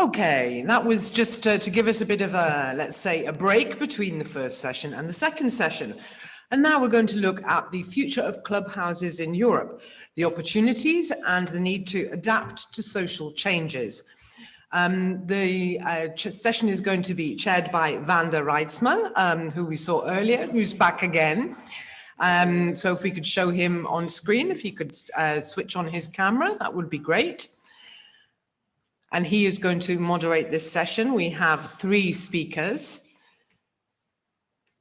Okay, that was just to give us a bit of a, let's say, a break between the first session and the second session. And now we're going to look at the future of clubhouses in Europe, the opportunities and the need to adapt to social changes. The session is going to be chaired by Wanda Reitzman, who we saw earlier, who's back again. So if we could show him on screen, if he could switch on his camera, that would be great. And he is going to moderate this session. We have 3 speakers.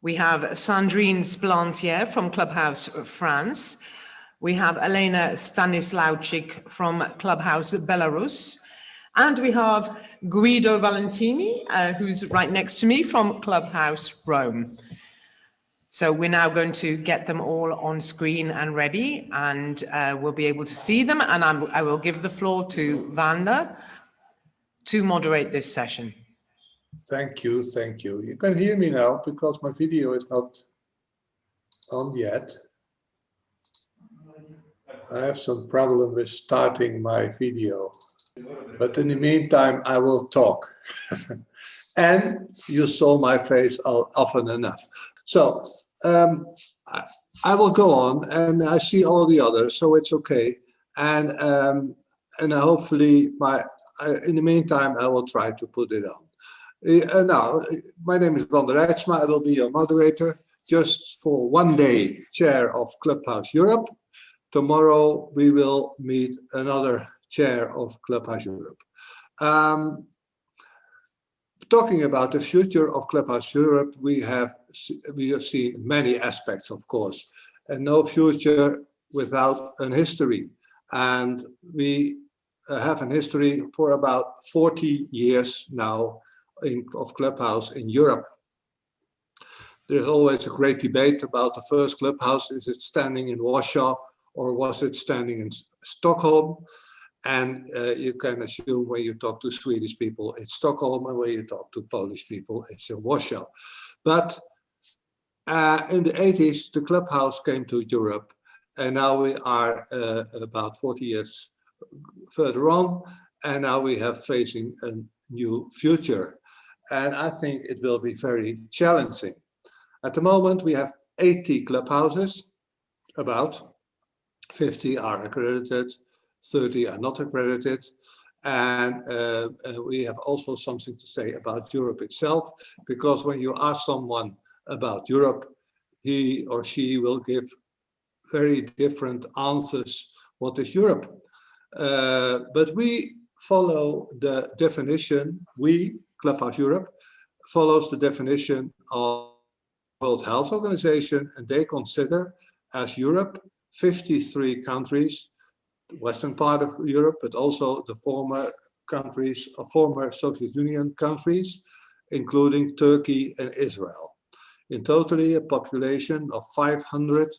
We have Sandrine Splantier from Clubhouse France. We have Elena Stanislawczyk from Clubhouse Belarus. And we have Guido Valentini, who's right next to me from Clubhouse Rome. So we're now going to get them all on screen and ready, and we'll be able to see them. And I will give the floor to Wanda to moderate this session. Thank you, thank you. You can hear me now because my video is not on yet. I have some problem with starting my video, but in the meantime, I will talk. And you saw my face often enough. So I will go on, and I see all the others, so it's okay. And hopefully, in the meantime, I will try to put it on. Now, my name is Wanda Reitzma. I will be your moderator just for one day, chair of Clubhouse Europe. Tomorrow, we will meet another chair of Clubhouse Europe. Talking about the future of Clubhouse Europe, we have seen many aspects, of course, and no future without an history. And we have an history for about 40 years now of Clubhouse in Europe. There's always a great debate about the first Clubhouse. Is it standing in Warsaw or was it standing in Stockholm? And you can assume when you talk to Swedish people, it's Stockholm, and when you talk to Polish people, it's in Warsaw. But in the 80s, the Clubhouse came to Europe, and now we are about 40 years further on, and now we have facing a new future. And I think it will be very challenging. At the moment, we have 80 clubhouses, about 50 are accredited, 30 are not accredited. And we have also something to say about Europe itself, because when you ask someone about Europe, he or she will give very different answers. What is Europe? But we follow the definition, Clubhouse Europe, follows the definition of World Health Organization, and they consider as Europe 53 countries, the western part of Europe, but also the former countries, former Soviet Union countries, including Turkey and Israel. In totally a population of 500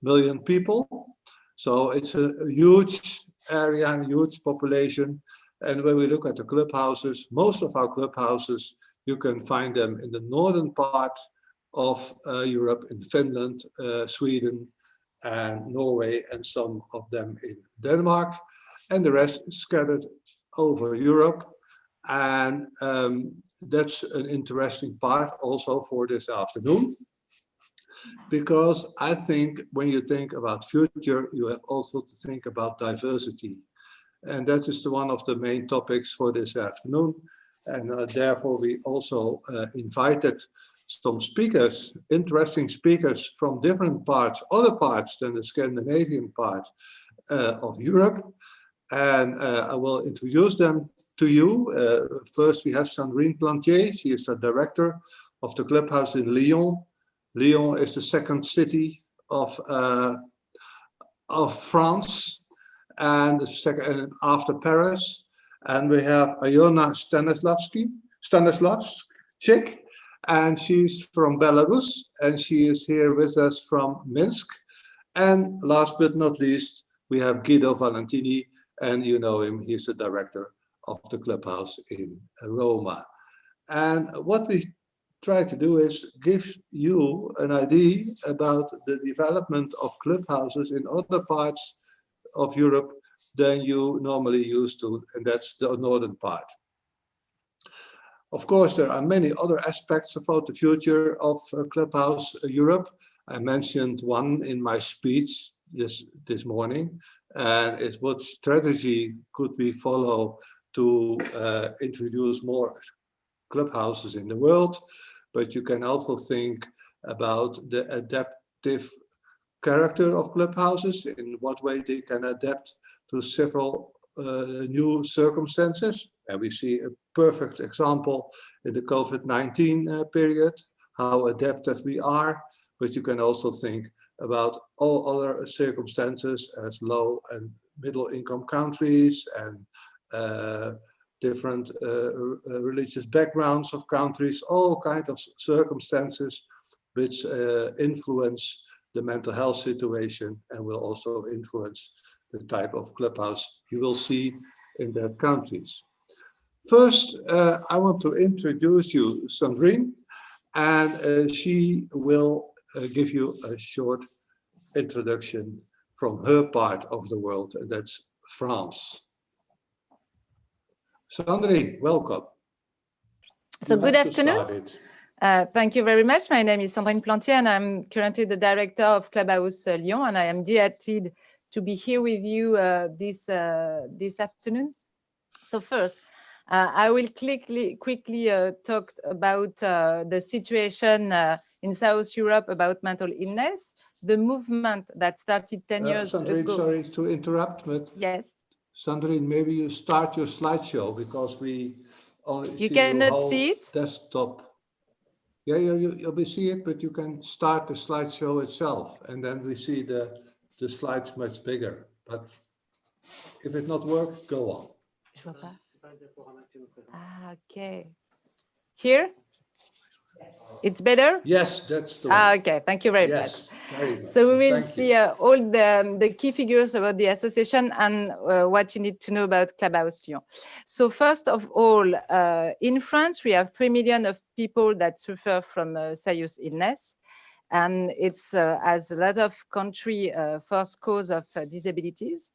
million people. So it's a huge area and huge population. And when we look at the clubhouses, most of our clubhouses, you can find them in the northern part of Europe, in Finland, Sweden, and Norway, and some of them in Denmark, and the rest scattered over Europe. And that's an interesting part also for this afternoon, because I think when you think about future, you have also to think about diversity. And that is one of the main topics for this afternoon. And therefore, we also invited some speakers, interesting speakers from different parts, other parts than the Scandinavian part of Europe. And I will introduce them to you. First, we have Sandrine Plantier. She is the director of the clubhouse in Lyon. Lyon is the second city of France, and the second after Paris. And we have Iona Stanislawczyk, and she's from Belarus, and she is here with us from Minsk. And last but not least, we have Guido Valentini, and you know him, he's the director of the clubhouse in Roma. And what we try to do is give you an idea about the development of clubhouses in other parts of Europe than you normally used to, and that's the northern part. Of course, there are many other aspects about the future of Clubhouse Europe. I mentioned one in my speech this morning, and it's what strategy could we follow to introduce more clubhouses in the world. But you can also think about the adaptive character of clubhouses, in what way they can adapt to several new circumstances. And we see a perfect example in the COVID-19 period, how adaptive we are. But you can also think about all other circumstances as low and middle income countries and different religious backgrounds of countries, all kinds of circumstances which influence the mental health situation and will also influence the type of clubhouse you will see in that countries. First, I want to introduce you Sandrine, and she will give you a short introduction from her part of the world, and that's France. Sandrine, welcome. So good afternoon. Thank you very much. My name is Sandrine Plantier, and I'm currently the director of Clubhouse Lyon, and I am delighted to be here with you this afternoon. So first, I will quickly talk about the situation in South Europe about mental illness, the movement that started 10 years Sandrine, ago. sorry to interrupt, but yes. Sandrine, maybe you start your slideshow because we only you see cannot your whole see it. Desktop. Yeah, you'll see it, but you can start the slideshow itself, and then we see the slides much bigger. But if it not work, go on. Je vois pas. Ah, okay. Here? It's better? Yes, that's the one. Okay, thank you very yes, much. very much. So we will Thank see all the key figures about the association and what you need to know about Clubhouse Lyon. So first of all, in France, we have 3 million of people that suffer from serious illness. And it's, as a lot of country, first cause of disabilities.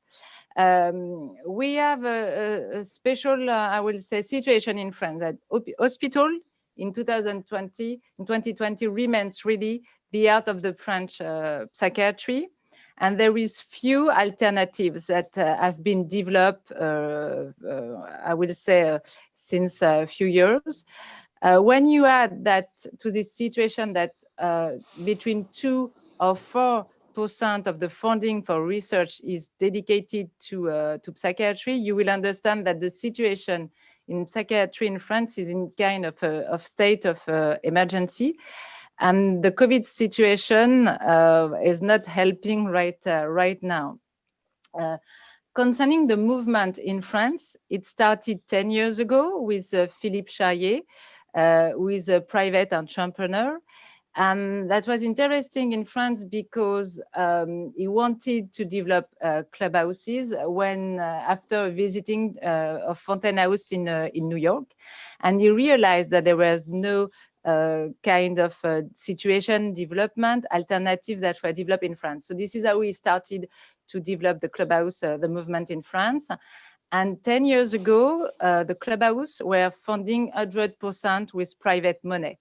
We have a special, I will say, situation in France that hospital in 2020 remains really the heart of the French psychiatry. And there is few alternatives that have been developed, I will say, since a few years. When you add that to this situation that between 2 or 4% of the funding for research is dedicated to psychiatry, you will understand that the situation in psychiatry in France is in kind of state of emergency. And the COVID situation is not helping right now. Concerning the movement in France, it started 10 years ago with Philippe Charrier, who is a private entrepreneur. And that was interesting in France because he wanted to develop clubhouses when after visiting a Fontaine House in New York. And he realized that there was no kind of situation development alternative that were developed in France. So this is how we started to develop the clubhouse, the movement in France. And 10 years ago, the clubhouse were funding 100% with private money.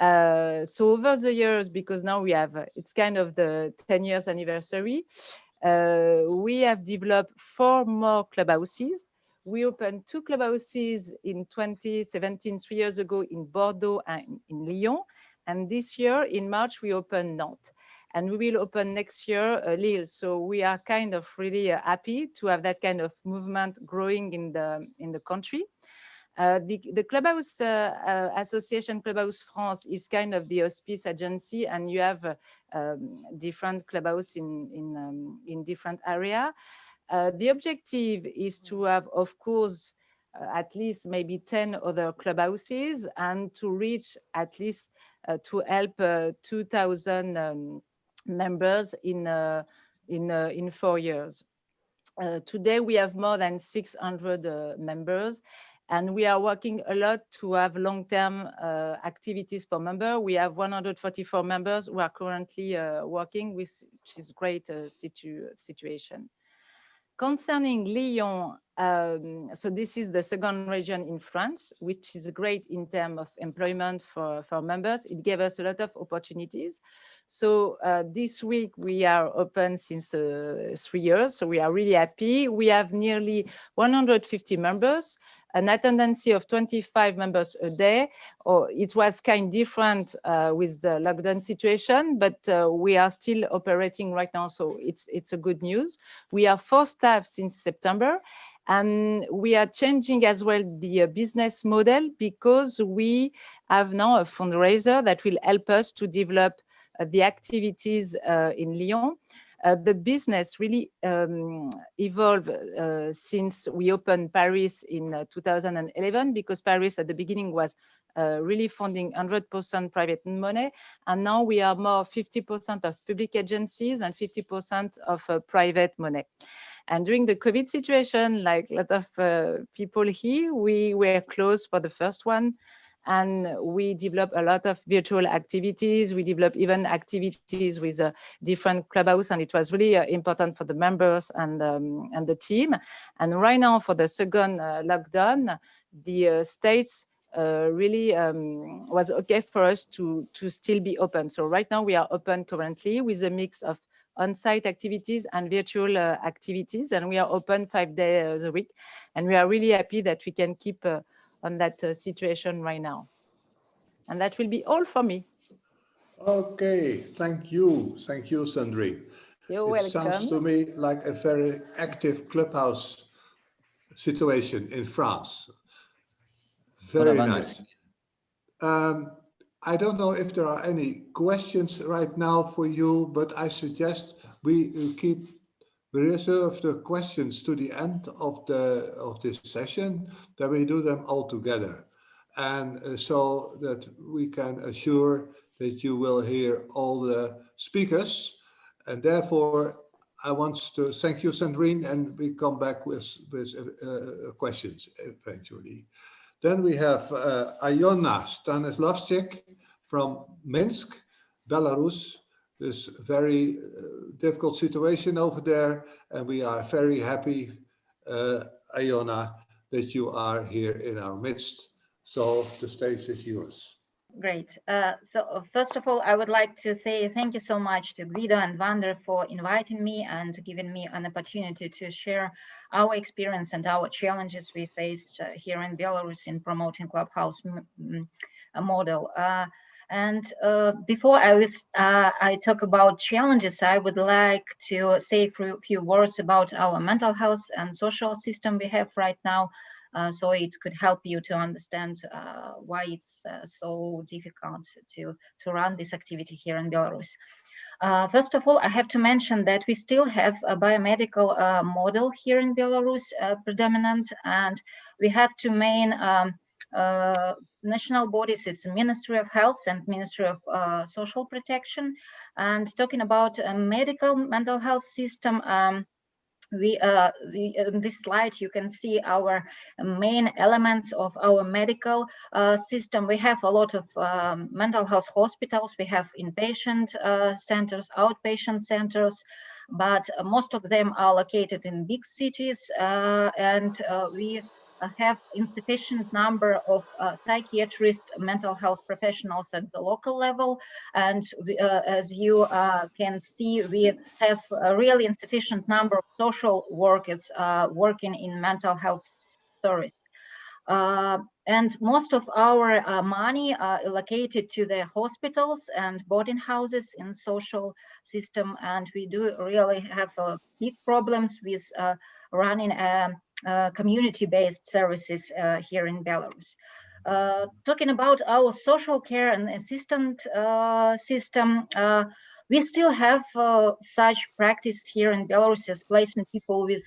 So over the years, because now we have, it's kind of the 10 years anniversary, we have developed 4 more clubhouses. We opened 2 clubhouses in 2017, 3 years ago, in Bordeaux and in Lyon. And this year, in March, we opened Nantes. And we will open next year Lille. So we are kind of really happy to have that kind of movement growing in the country. The Clubhouse Association, Clubhouse France, is kind of the auspice agency, and you have different clubhouse in different area. The objective is to have, of course, at least maybe 10 other clubhouses, and to reach at least to help 2,000 members in 4 years. Today we have more than 600 members, and we are working a lot to have long-term activities for members. We have 144 members who are currently working, which is great situation. Concerning Lyon, so this is the second region in France, which is great in terms of employment for members. It gave us a lot of opportunities. So this week we are open since 3 years, so we are really happy. We have nearly 150 members, an attendance of 25 members a day. It was kind of different with the lockdown situation, but we are still operating right now, so it's a good news. We are 4 staff since September, and we are changing as well the business model, because we have now a fundraiser that will help us to develop the activities in Lyon. The business really evolved since we opened Paris in 2011, because Paris at the beginning was really funding 100% private money, and now we are more 50% of public agencies and 50% of private money. And during the COVID situation, like a lot of people here, we were closed for the first one, and we developed a lot of virtual activities. We developed even activities with different clubhouse, and it was really important for the members and the team. And right now, for the second lockdown, the states really was okay for us to still be open. So right now we are open currently with a mix of on-site activities and virtual activities, and we are open 5 days a week. And we are really happy that we can keep on that situation right now. And that will be all for me. Okay, thank you, Sandrine. You're It welcome. sounds to me like a very active clubhouse situation in France. Very nice. I don't know if there are any questions right now for you, but I suggest we reserve the questions to the end of this session, that we do them all together, and so that we can assure that you will hear all the speakers. And therefore, I want to thank you, Sandrine, and we come back with questions eventually. Then we have Iona Stanislavczyk from Minsk, Belarus. There's a very difficult situation over there, and we are very happy, Iona, that you are here in our midst. So the stage is yours. Great. So first of all, I would like to say thank you so much to Guido and Vander for inviting me and giving me an opportunity to share our experience and our challenges we faced here in Belarus in promoting Clubhouse model. And before I talk about challenges, I would like to say a few words about our mental health and social system we have right now. So it could help you to understand why it's so difficult to run this activity here in Belarus. First of all, I have to mention that we still have a biomedical model here in Belarus predominant, and we have two main national bodies. It's the Ministry of Health and Ministry of Social Protection. And talking about a medical mental health system, in this slide you can see our main elements of our medical system. We have a lot of mental health hospitals. We have inpatient centers, outpatient centers, but most of them are located in big cities, and we have insufficient number of psychiatrists, mental health professionals at the local level. And as you can see, we have a really insufficient number of social workers working in mental health service. And most of our money are allocated to the hospitals and boarding houses in social system, and we do really have big problems with running community-based services here in Belarus. Talking about our social care and assistant system, we still have such practice here in Belarus as placing people with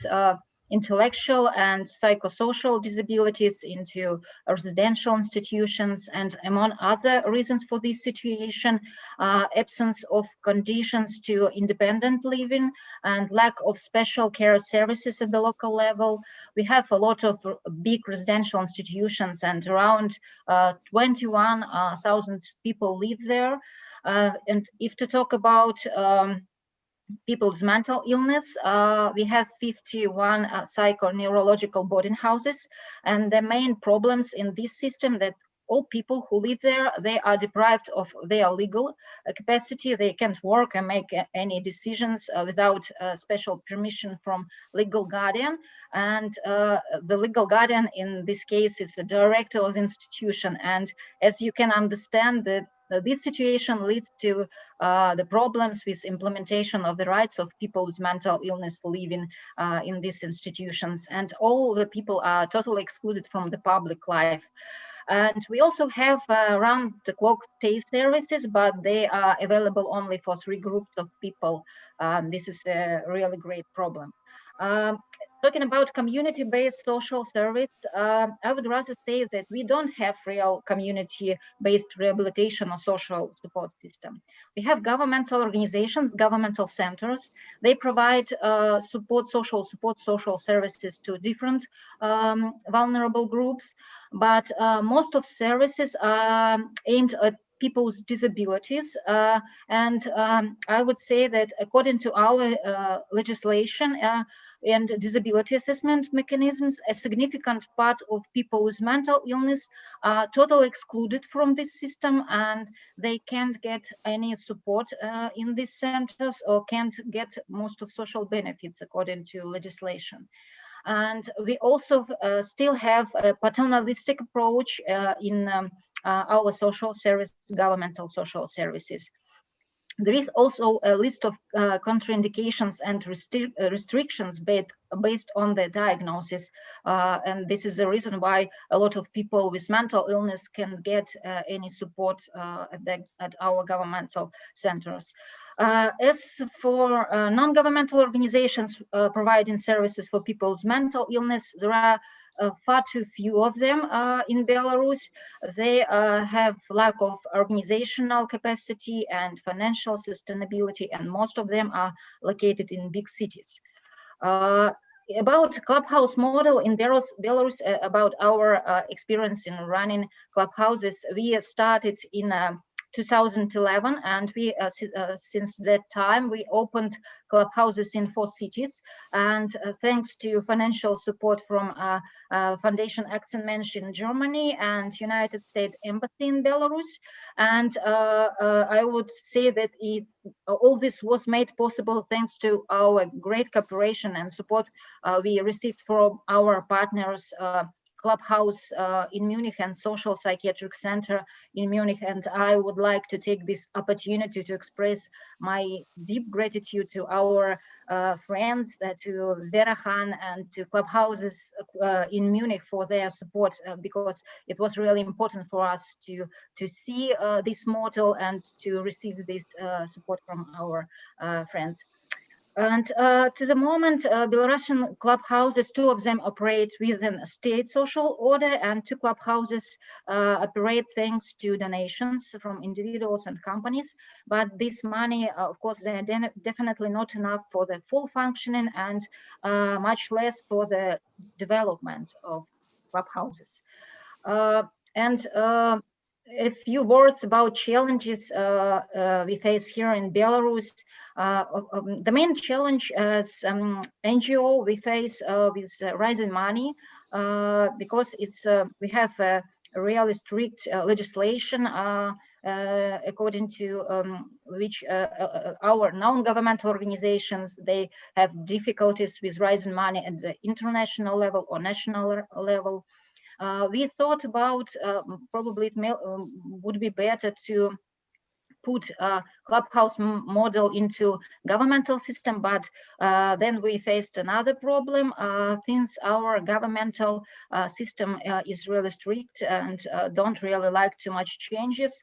intellectual and psychosocial disabilities into residential institutions, and among other reasons for this situation, absence of conditions to independent living and lack of special care services at the local level. We have a lot of big residential institutions, and around 21,000 people live there. And if to talk about people with mental illness. We have 51 psychoneurological boarding houses, and the main problems in this system that all people who live there, they are deprived of their legal capacity. They can't work and make any decisions without special permission from legal guardian. And the legal guardian in this case is the director of the institution. And as you can understand, this situation leads to the problems with implementation of the rights of people with mental illness living in these institutions. And all the people are totally excluded from the public life. And we also have round-the-clock stay services, but they are available only for 3 groups of people. This is a really great problem. Talking about community-based social service, I would rather say that we don't have real community-based rehabilitation or social support system. We have governmental organizations, governmental centers. They provide social services to different vulnerable groups, but most of services are aimed at people with disabilities. And I would say that according to our legislation, and disability assessment mechanisms, a significant part of people with mental illness are totally excluded from this system, and they can't get any support in these centers or can't get most of social benefits according to legislation. And we also still have a paternalistic approach in our social service, governmental social services. There is also a list of contraindications and restrictions based on the diagnosis. And this is the reason why a lot of people with mental illness can't get any support at our governmental centers. As for non-governmental organizations providing services for people with mental illness, there are far too few of them in Belarus. They have lack of organizational capacity and financial sustainability, and most of them are located in big cities. About clubhouse model in Belarus, about our experience in running clubhouses, we started in 2011, and we since that time we opened clubhouses in 4 cities, and thanks to financial support from Foundation Aktienmensch in Germany and United States Embassy in Belarus. And I would say that all this was made possible thanks to our great cooperation and support we received from our partners, Clubhouse in Munich and Social Psychiatric Center in Munich. And I would like to take this opportunity to express my deep gratitude to our friends, to Vera Khan and to Clubhouses in Munich for their support, because it was really important for us to see this model and to receive this support from our friends. And to the moment, Belarusian clubhouses, 2 of them operate within a state social order, and 2 clubhouses operate thanks to donations from individuals and companies. But this money, of course, they're definitely not enough for the full functioning, and much less for the development of clubhouses. And a few words about challenges we face here in Belarus. The main challenge as NGO we face with rising money, because we have a really strict legislation according to which our non-governmental organizations, they have difficulties with rising money at the international level or national level. We thought about probably it would be better to put a clubhouse model into governmental system, but then we faced another problem. Since our governmental system is really strict and don't really like too much changes,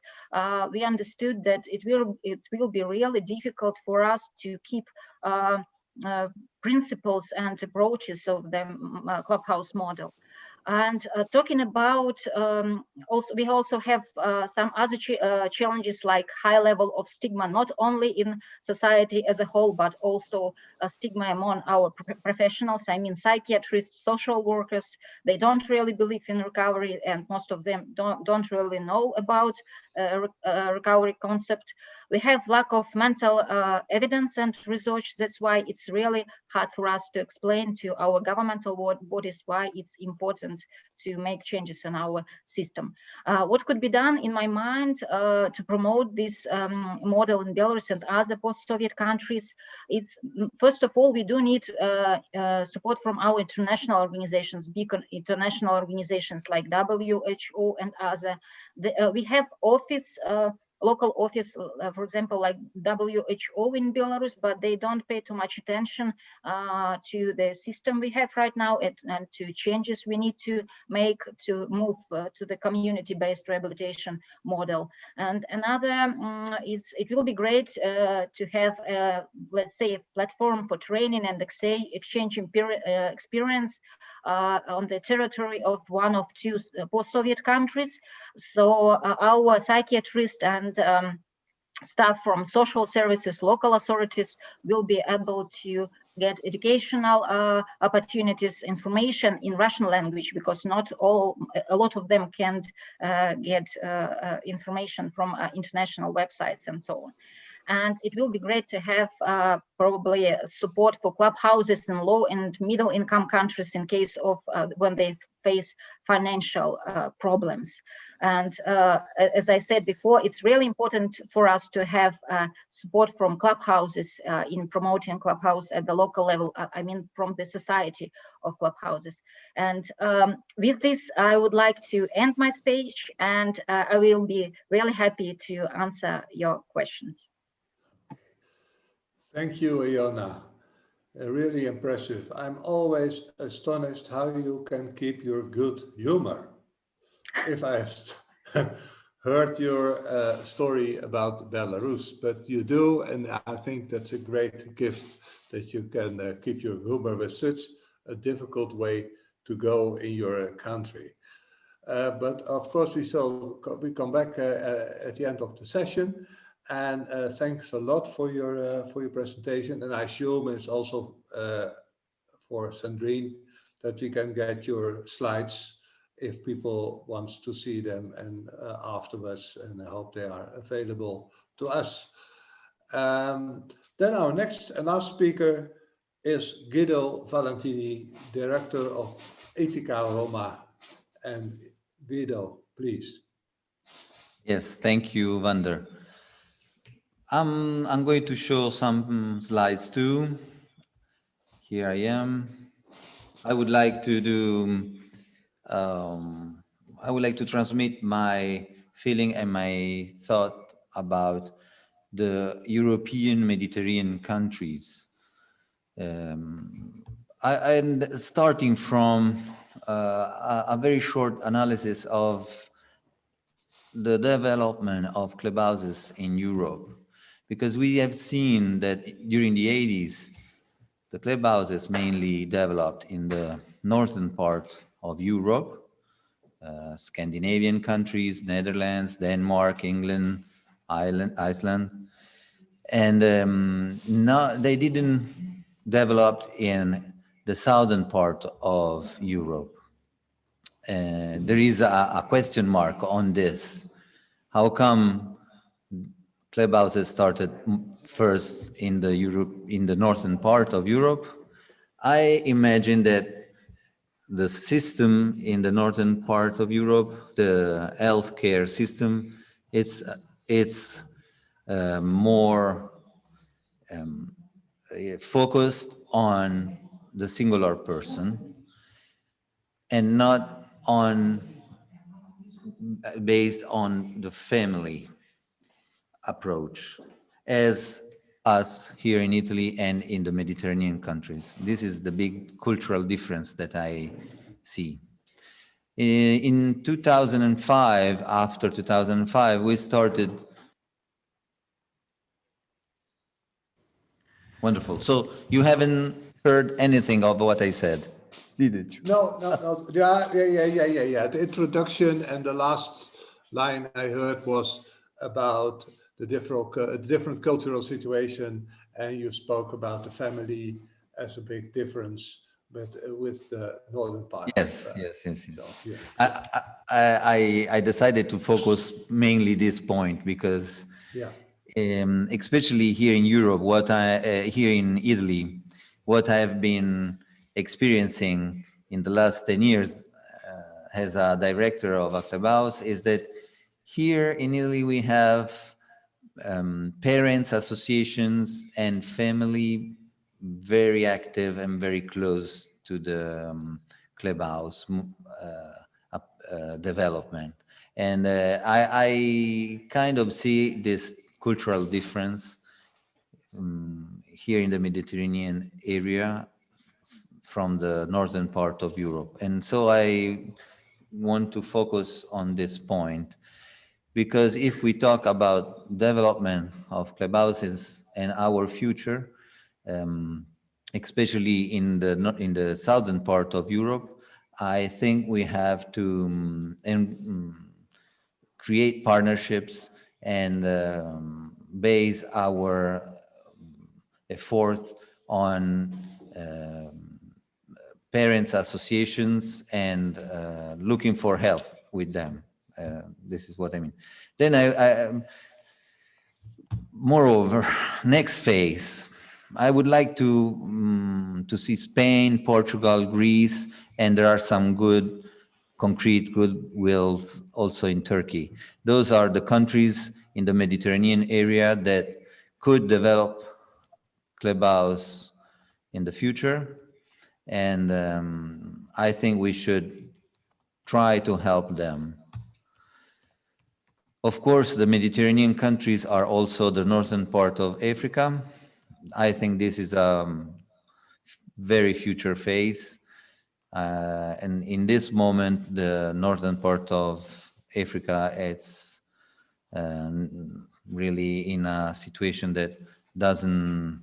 we understood that it will be really difficult for us to keep principles and approaches of the clubhouse model. And talking about we also have some other challenges, like high level of stigma, not only in society as a whole, but also a stigma among our professionals. I mean, psychiatrists, social workers, they don't really believe in recovery, and most of them don't really know about recovery concept. We have lack of mental evidence and research. That's why it's really hard for us to explain to our governmental bodies why it's important to make changes in our system. What could be done, in my mind, to promote this model in Belarus and other post-Soviet countries? It's, first of all, we do need support from our international organizations, big international organizations like WHO and other. We have local office, for example, like WHO in Belarus, but they don't pay too much attention to the system we have right now and to changes we need to make to move to the community-based rehabilitation model. And another is, it will be great to have, let's say, a platform for training and exchanging experience on the territory of one of two post-Soviet countries. So our psychiatrists and staff from social services, local authorities will be able to get educational opportunities, information in Russian language, because not a lot of them can't get information from international websites and so on. And it will be great to have probably support for clubhouses in low and middle income countries in case of when they face financial problems. And as I said before, it's really important for us to have support from clubhouses in promoting clubhouse at the local level, I mean, from the society of clubhouses. And with this, I would like to end my speech, and I will be really happy to answer your questions. Thank you, Iona. Really impressive. I'm always astonished how you can keep your good humor. If I heard your story about Belarus, but you do, and I think that's a great gift that you can keep your humor with such a difficult way to go in your country. But of course, we come back at the end of the session. And thanks a lot for your presentation. And I assume it's also for Sandrine that we can get your slides if people want to see them and afterwards, and I hope they are available to us. Then our next and last speaker is Guido Valentini, Director of Etica Roma. And Guido, please. Yes, thank you, Vander. I'm going to show some slides too. Here I am. I would like to transmit my feeling and my thought about the European Mediterranean countries. And starting from a very short analysis of the development of clubhouses in Europe. Because we have seen that during the 80s, the clubhouses mainly developed in the northern part of Europe, Scandinavian countries, Netherlands, Denmark, England, Iceland. And they didn't develop in the southern part of Europe. There is a question mark on this. How come clubhouses started first in the northern part of Europe? I imagine that the system in the northern part of Europe, the healthcare system, it's more focused on the singular person and not based on the family approach, as us here in Italy and in the Mediterranean countries. This is the big cultural difference that I see. In 2005, after 2005, we started. Wonderful. So you haven't heard anything of what I said, didn't you? No. Yeah. The introduction and the last line I heard was about the different cultural situation, and you spoke about the family as a big difference but with the northern part. Yes. So, yeah. I decided to focus mainly this point because Yeah. especially here in Europe, here in Italy, what I have been experiencing in the last 10 years as a director of a clubhouse is that here in Italy we have parents associations and family very active and very close to the clubhouse development. And I kind of see this cultural difference here in the Mediterranean area from the northern part of Europe. And so I want to focus on this point, because if we talk about development of clubhouses and our future, especially in the southern part of Europe, I think we have to create partnerships and base our effort on parents associations and looking for help with them. This is what I mean. Then moreover, next phase, I would like to see Spain, Portugal, Greece, and there are some good, concrete goodwills also in Turkey. Those are the countries in the Mediterranean area that could develop clubhouse in the future, and I think we should try to help them. Of course, the Mediterranean countries are also the northern part of Africa. I think this is a very future phase. And in this moment, the northern part of Africa, it's really in a situation that doesn't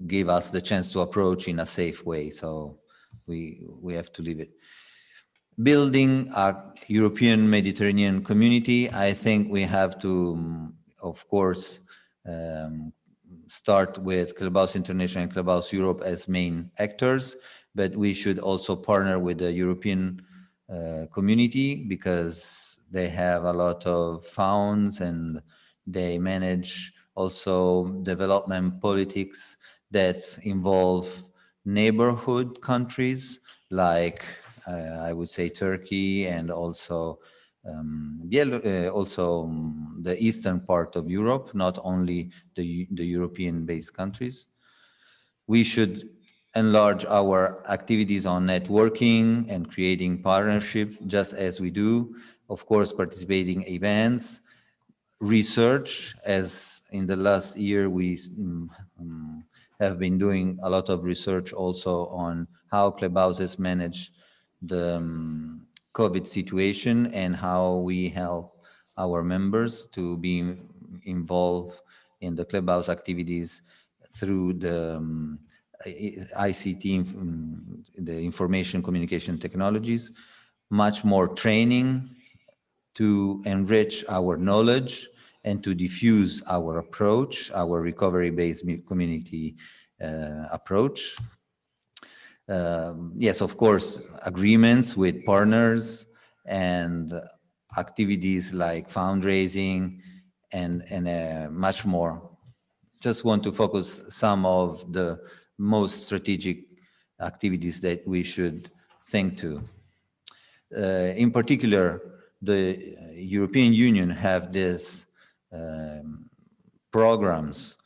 give us the chance to approach in a safe way. So we have to leave it. Building a European Mediterranean community, I think we have to, of course, start with Clubhouse International and Clubhouse Europe as main actors, but we should also partner with the European community, because they have a lot of funds and they manage also development politics that involve neighborhood countries like I would say Turkey, and also the eastern part of Europe, not only the European-based countries. We should enlarge our activities on networking and creating partnerships, just as we do, of course, participating events, research, as in the last year we have been doing a lot of research also on how clubhouses manage the COVID situation and how we help our members to be involved in the clubhouse activities through the ICT, the information communication technologies, much more training to enrich our knowledge and to diffuse our approach, our recovery-based community approach. Yes, of course, agreements with partners and activities like fundraising and much more. Just want to focus some of the most strategic activities that we should think to. In particular, the European Union have these programs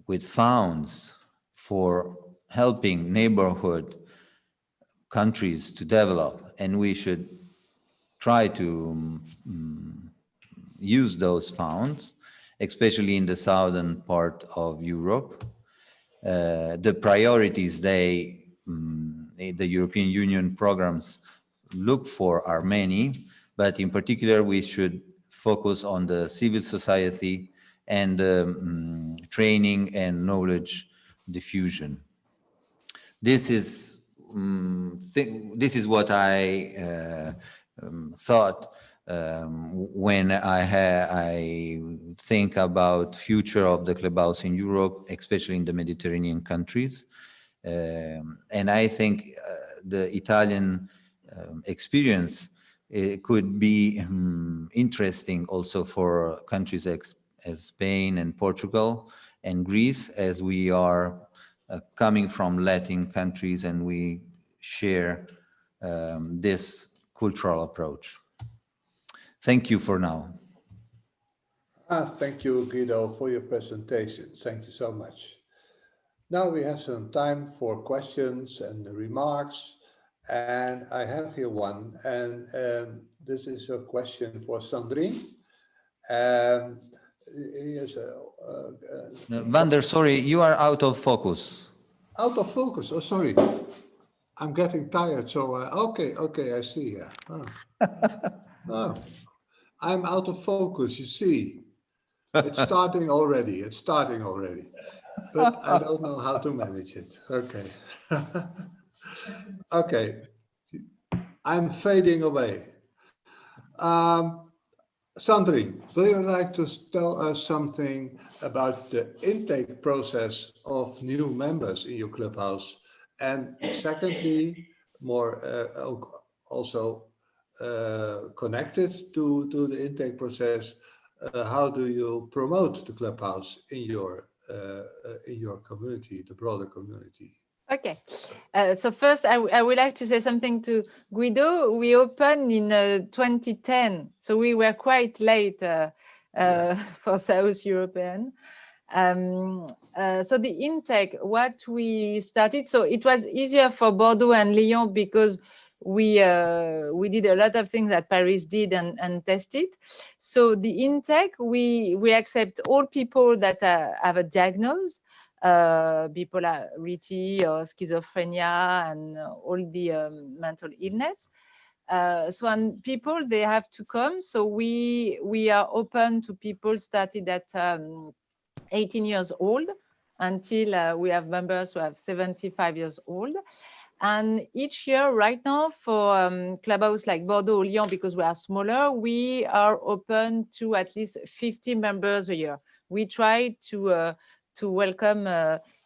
with funds for helping neighborhood countries to develop, and we should try to use those funds, especially in the southern part of Europe. The priorities the European Union programs look for are many, but in particular we should focus on the civil society and training and knowledge diffusion. This is what I thought when I think about future of the clubhouse in Europe, especially in the Mediterranean countries. And I think the Italian experience could be interesting also for countries as Spain and Portugal and Greece, as we are coming from Latin countries and we share this cultural approach. Thank you for now. Thank you, Guido, for your presentation. Thank you so much. Now we have some time for questions and remarks. And I have here one, and this is a question for Sandrine. Vander, sorry, you are out of focus. Out of focus, oh, sorry. I'm getting tired, so okay, I see. Oh, I'm out of focus, you see. It's starting already, But I don't know how to manage it. Okay. Okay. I'm fading away. Sandrine, will you like to tell us something about the intake process of new members in your clubhouse? And secondly, more also connected to the intake process, how do you promote the clubhouse in your community, the broader community? Okay, so first I would like to say something to Guido. We opened in 2010, so we were quite late for South European. So the intake, what we started, so it was easier for Bordeaux and Lyon because we did a lot of things that Paris did and tested. So the intake, we accept all people that have a diagnosis, bipolarity or schizophrenia and all the mental illness. And people, they have to come. So we are open to people started at 18 years old until we have members who have 75 years old. And each year right now for clubhouse like Bordeaux, Lyon, because we are smaller, we are open to at least 50 members a year. We try to welcome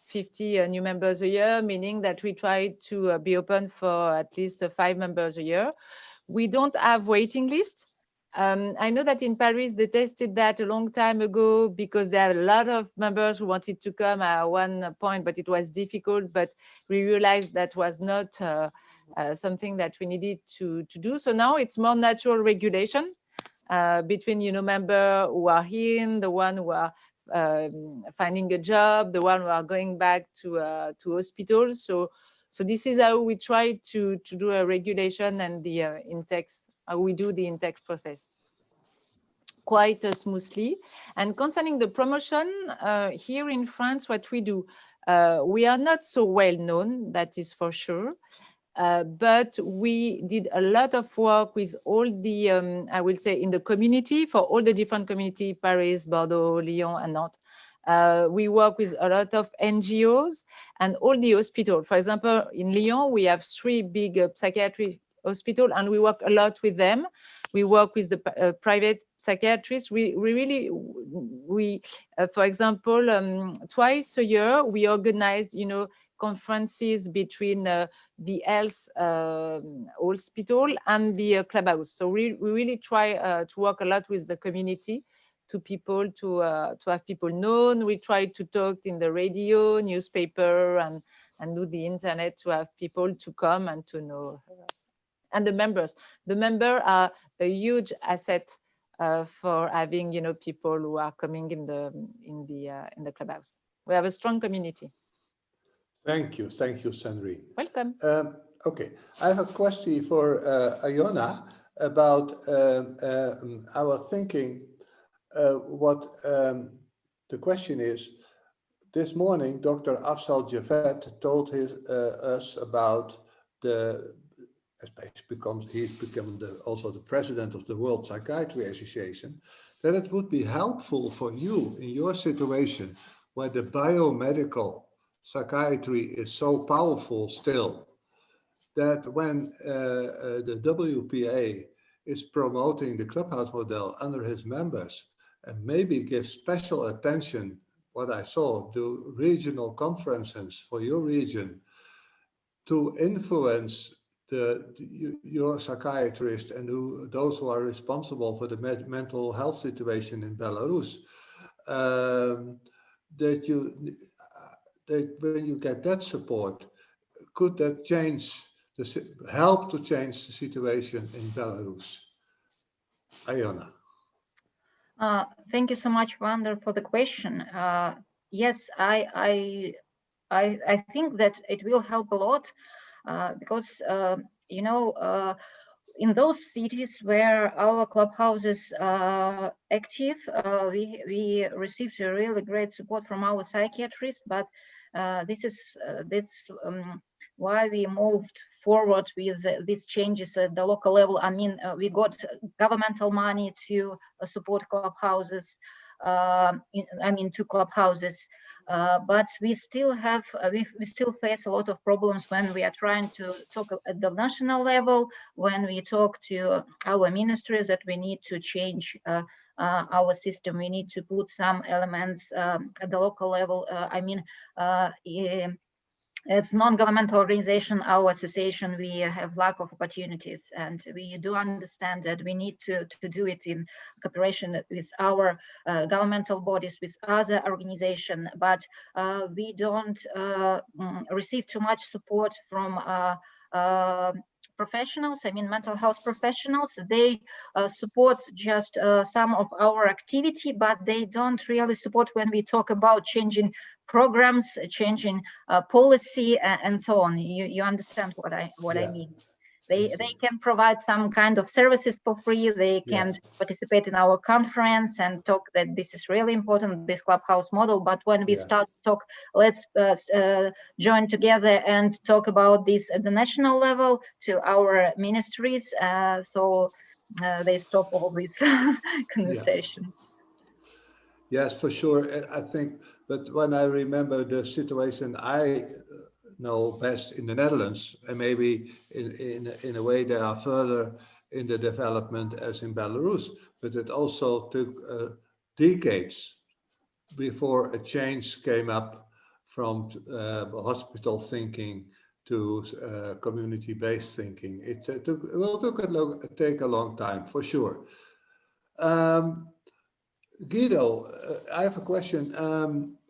50 new members a year, meaning that we try to be open for at least 5 members a year. We don't have waiting lists. I know that in Paris, they tested that a long time ago because there are a lot of members who wanted to come at one point, but it was difficult. But we realized that was not something that we needed to do. So now it's more natural regulation between, members who are in, the one who are finding a job, the one who are going back to hospitals. So this is how we try to do a regulation and the intakes. We do the intake process quite smoothly. And concerning the promotion, here in France, what we do, we are not so well known, that is for sure. But we did a lot of work with all the, I will say, in the community, for all the different community, Paris, Bordeaux, Lyon, and Nantes. We work with a lot of NGOs and all the hospitals. For example, in Lyon, we have 3 big psychiatric hospitals, and we work a lot with them. We work with the private psychiatrists. We really, for example, twice a year, we organize, conferences between the health hospital and the clubhouse. So we really try to work a lot with the community, to people, to have people known. We try to talk in the radio, newspaper, and do the internet to have people to come and to know. And the members are a huge asset for having, people who are coming in the clubhouse. We have a strong community. Thank you, Sandrine. Welcome. Okay, I have a question for Iona about our thinking. What the question is, this morning, Dr. Afzal Javed told us about he's become also the president of the World Psychiatry Association, that it would be helpful for you in your situation where the biomedical psychiatry is so powerful still, that when the WPA is promoting the clubhouse model under his members, and maybe give special attention what I saw, do regional conferences for your region to influence your psychiatrist and those who are responsible for the mental health situation in Belarus, that when you get that support, could that help to change the situation in Belarus? Iona. Thank you so much, Vander, for the question. Yes, I think that it will help a lot because in those cities where our clubhouses are active, we received a really great support from our psychiatrists, but this is why we moved forward with these changes at the local level. I mean, we got governmental money to support clubhouses, two clubhouses. But we still have we still face a lot of problems when we are trying to talk at the national level, when we talk to our ministries that we need to change our system. We need to put some elements at the local level. As non-governmental organization, our association, we have lack of opportunities, and we do understand that we need to do it in cooperation with our governmental bodies, with other organizations, but we don't receive too much support from professionals, mental health professionals. They support just some of our activity, but they don't really support when we talk about changing programs, changing policy, and so on. You understand what I mean? They can provide some kind of services for free. They can participate in our conference and talk that this is really important, this clubhouse model. But when we start to talk, let's join together and talk about this at the national level to our ministries. So they stop all these conversations. Yes, for sure. I think, but when I remember the situation I know best in the Netherlands, and maybe in a way they are further in the development as in Belarus, but it also took decades before a change came up from hospital thinking to community-based thinking. It will take a long time, for sure. Guido, I have a question.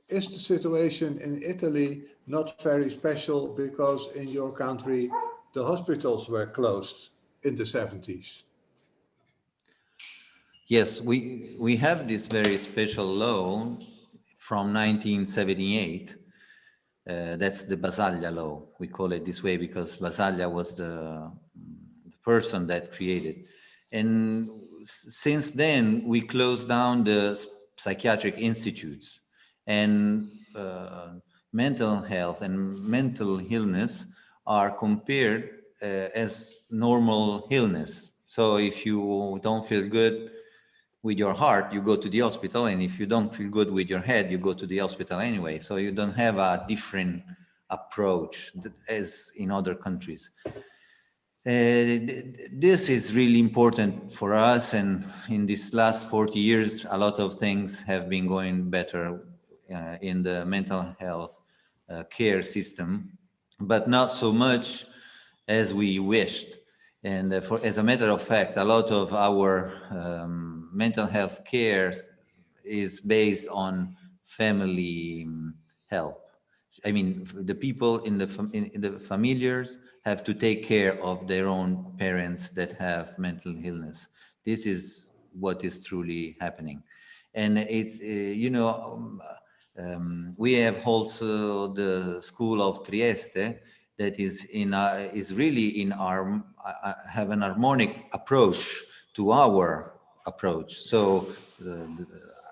Is the situation in Italy not very special because in your country the hospitals were closed in the 70s? Yes, we have this very special law from 1978. That's the Basaglia law. We call it this way because Basaglia was the person that created. And since then, we closed down the psychiatric institutes, and mental health and mental illness are compared as normal illness. So if you don't feel good with your heart, you go to the hospital, and if you don't feel good with your head, you go to the hospital anyway. So you don't have a different approach as in other countries. This is really important for us, and in these last 40 years, a lot of things have been going better in the mental health care system, but not so much as we wished. And as a matter of fact, a lot of our mental health care is based on family help. I mean, the people in the familiars have to take care of their own parents that have mental illness. This is what is truly happening. And it's, we have also the School of Trieste that is really in our, have an harmonic approach to our approach. So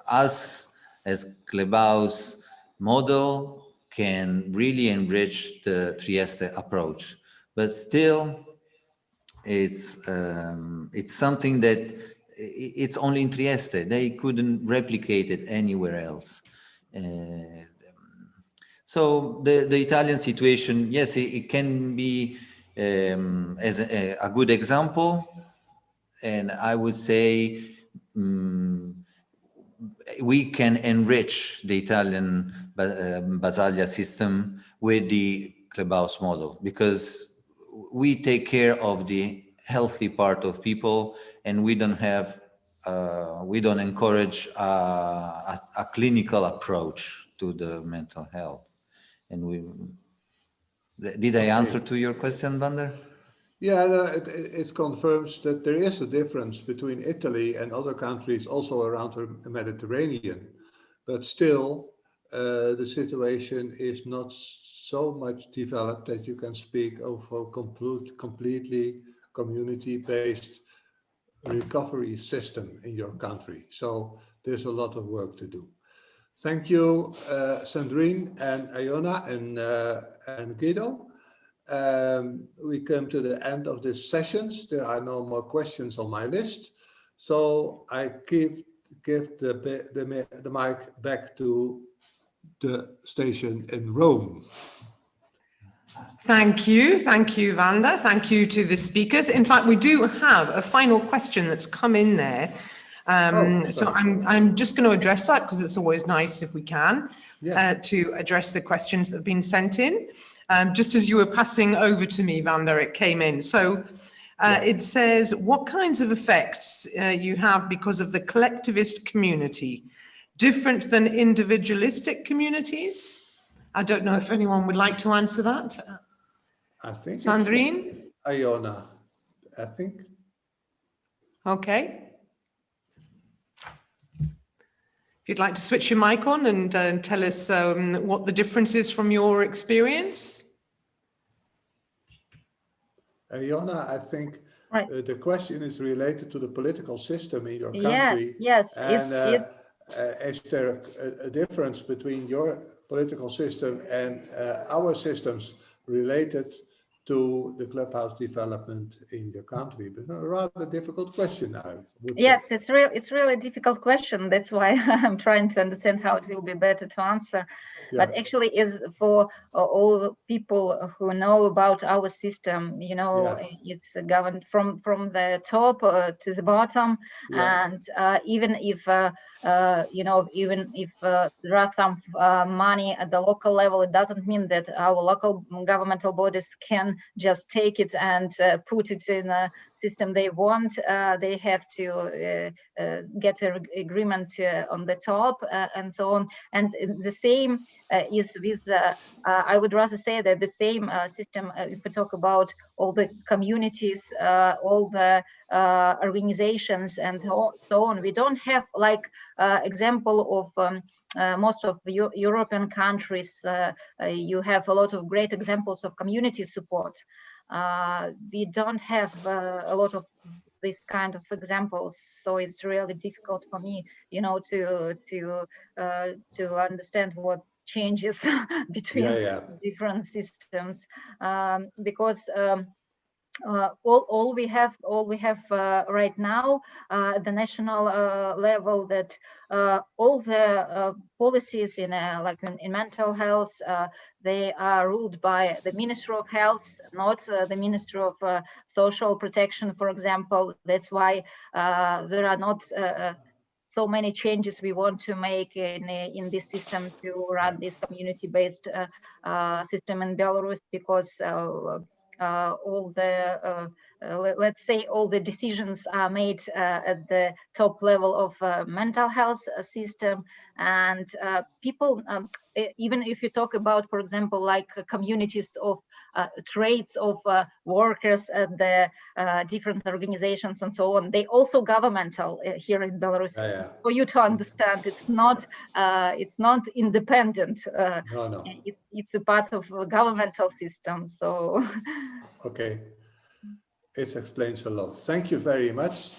us as Clubhouse model can really enrich the Trieste approach, but still it's something that it's only in Trieste. They couldn't replicate it anywhere else. So the Italian situation, yes, it can be as a good example, and I would say we can enrich the Italian Basaglia system with the clubhouse model, because we take care of the healthy part of people, and we don't encourage a clinical approach to the mental health. And did I answer to your question, Vander? Yeah, no, it confirms that there is a difference between Italy and other countries also around the Mediterranean, but still the situation is not so much developed that you can speak of a completely community-based recovery system in your country. So there's a lot of work to do. Thank you, Sandrine and Iona and Guido. We come to the end of this sessions. There are no more questions on my list, so I give the mic back to the station in Rome. Thank you, Vanda. Thank you to the speakers. In fact, we do have a final question that's come in there. So I'm just going to address that, because it's always nice if we can to address the questions that have been sent in. Just as you were passing over to me, Vanda, it came in. So it says, what kinds of effects you have because of the collectivist community, different than individualistic communities? I don't know if anyone would like to answer that. I think Sandrine? Iona, I think. Okay. If you'd like to switch your mic on and tell us what the difference is from your experience. Iona, I think the question is related to the political system in your Yeah, country. yes. And is there a difference between your political system and our systems related to the clubhouse development in your country? But a rather difficult question, I would say. Yes, it's really a difficult question. That's why I'm trying to understand how it will be better to answer. Yeah. But actually, is for all the people who know about our system, you know, it's governed from the top to the bottom, and even if you know, even if there are some money at the local level, it doesn't mean that our local governmental bodies can just take it and put it in a system they want. They have to get an agreement on the top and so on. And the same is with, I would rather say that the same system, if we talk about all the communities, all the organizations and so on, we don't have like example of most of the European countries. You have a lot of great examples of community support. We don't have a lot of this kind of examples, so it's really difficult for me, you know, to understand what changes between different systems, because all we have right now at the national level, that all the policies in like in mental health, they are ruled by the Ministry of Health, not the Ministry of Social Protection, for example. That's why there are not so many changes we want to make in this system to run this community-based system in Belarus, because all the let's say all the decisions are made at the top level of mental health system, and people, even if you talk about, for example, like communities of trades of workers at the different organizations and so on, they also governmental here in Belarus. For you to understand, it's not independent. No. It's a part of a governmental system. So okay, it explains a lot. Thank you very much.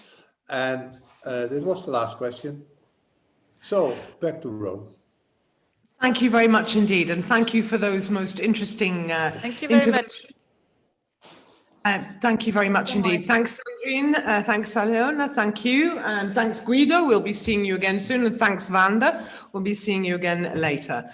And this was the last question. So back to Rome. Thank you very much indeed, and thank you for those most interesting Thank you very much. Thank you very much indeed. Thanks, Sandrine. Thanks, Aliona. Thank you. And thanks, Guido. We'll be seeing you again soon. And thanks, Vanda. We'll be seeing you again later.